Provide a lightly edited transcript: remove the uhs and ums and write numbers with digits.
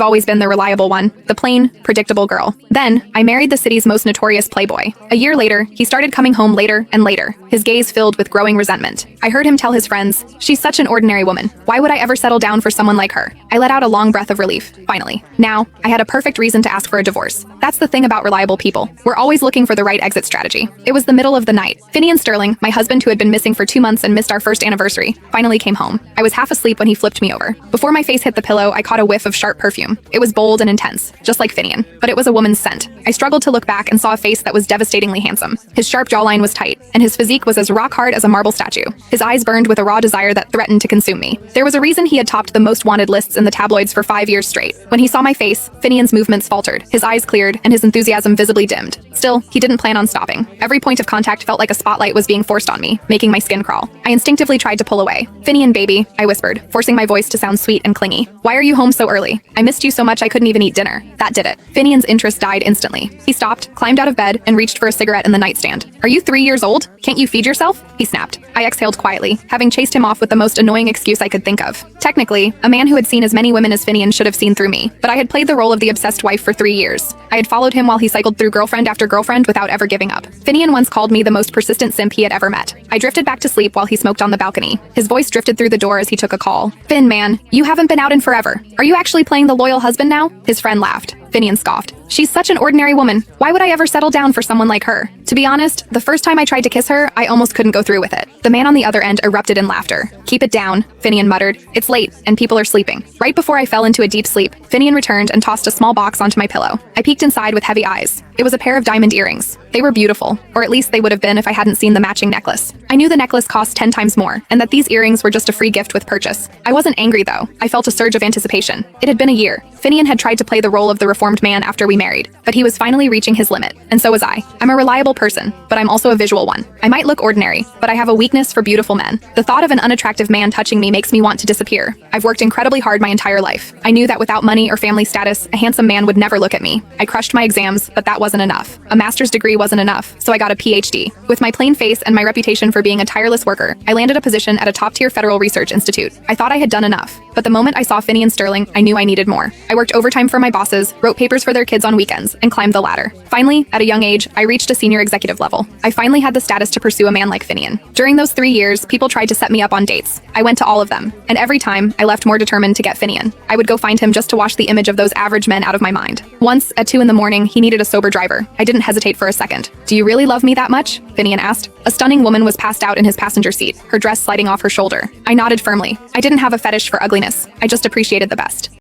I've always been the reliable one, the plain, predictable girl. Then, I married the city's most notorious playboy. A year later, he started coming home later and later, his gaze filled with growing resentment. I heard him tell his friends, "She's such an ordinary woman. Why would I ever settle down for someone like her?" I let out a long breath of relief, finally. Now, I had a perfect reason to ask for a divorce. That's the thing about reliable people. We're always looking for the right exit strategy. It was the middle of the night. Finian Sterling, my husband who had been missing for 2 months and missed our first anniversary, finally came home. I was half asleep when he flipped me over. Before my face hit the pillow, I caught a whiff of sharp perfume. It was bold and intense, just like Finian, but it was a woman's scent. I struggled to look back and saw a face that was devastatingly handsome. His sharp jawline was tight, and his physique was as rock hard as a marble statue. His eyes burned with a raw desire that threatened to consume me. There was a reason he had topped the most wanted lists in the tabloids for 5 years straight. When he saw my face, Finian's movements faltered, his eyes cleared, and his enthusiasm visibly dimmed. Still, he didn't plan on stopping. Every point of contact felt like a spotlight was being forced on me, making my skin crawl. I instinctively tried to pull away. "Finian, baby," I whispered, forcing my voice to sound sweet and clingy. "Why are you home so early? I missed you so much I couldn't even eat dinner." That did it. Finian's interest died instantly. He stopped, climbed out of bed, and reached for a cigarette in the nightstand. "Are you 3 years old? Can't you feed yourself?" he snapped. I exhaled quietly, having chased him off with the most annoying excuse I could think of. Technically, a man who had seen as many women as Finian should have seen through me, but I had played the role of the obsessed wife for 3 years. I had followed him while he cycled through girlfriend after girlfriend without ever giving up. Finian once called me the most persistent simp he had ever met. I drifted back to sleep while he smoked on the balcony. His voice drifted through the door as he took a call. "Finn, man, you haven't been out in forever. Are you actually playing the loyal husband now?" His friend laughed. Finian scoffed. "She's such an ordinary woman. Why would I ever settle down for someone like her?" To be honest, the first time I tried to kiss her, I almost couldn't go through with it. The man on the other end erupted in laughter. "Keep it down," Finian muttered. "It's late, and people are sleeping." Right before I fell into a deep sleep, Finian returned and tossed a small box onto my pillow. I peeked inside with heavy eyes. It was a pair of diamond earrings. They were beautiful, or at least they would have been if I hadn't seen the matching necklace. I knew the necklace cost 10 times more, and that these earrings were just a free gift with purchase. I wasn't angry though. I felt a surge of anticipation. It had been a year. Finian had tried to play the role of the reformed man after we married, but he was finally reaching his limit, and so was I. I'm a reliable person, but I'm also a visual one. I might look ordinary, but I have a weakness for beautiful men. The thought of an unattractive man touching me makes me want to disappear. I've worked incredibly hard my entire life. I knew that without money or family status, a handsome man would never look at me. I crushed my exams, but that wasn't enough. A master's degree wasn't enough, so I got a PhD. With my plain face and my reputation for being a tireless worker, I landed a position at a top-tier federal research institute. I thought I had done enough, but the moment I saw Finian Sterling, I knew I needed more. I worked overtime for my bosses, wrote papers for their kids on weekends, and climbed the ladder. Finally, at a young age, I reached a senior executive level. I finally had the status to pursue a man like Finian. During those 3 years, people tried to set me up on dates. I went to all of them, and every time, I left more determined to get Finian. I would go find him just to wash the image of those average men out of my mind. Once, at 2 in the morning, he needed a sober driver. I didn't hesitate for a second. "Do you really love me that much?" Finian asked. A stunning woman was passed out in his passenger seat, her dress sliding off her shoulder. I nodded firmly. I didn't have a fetish for ugliness. I just appreciated the best.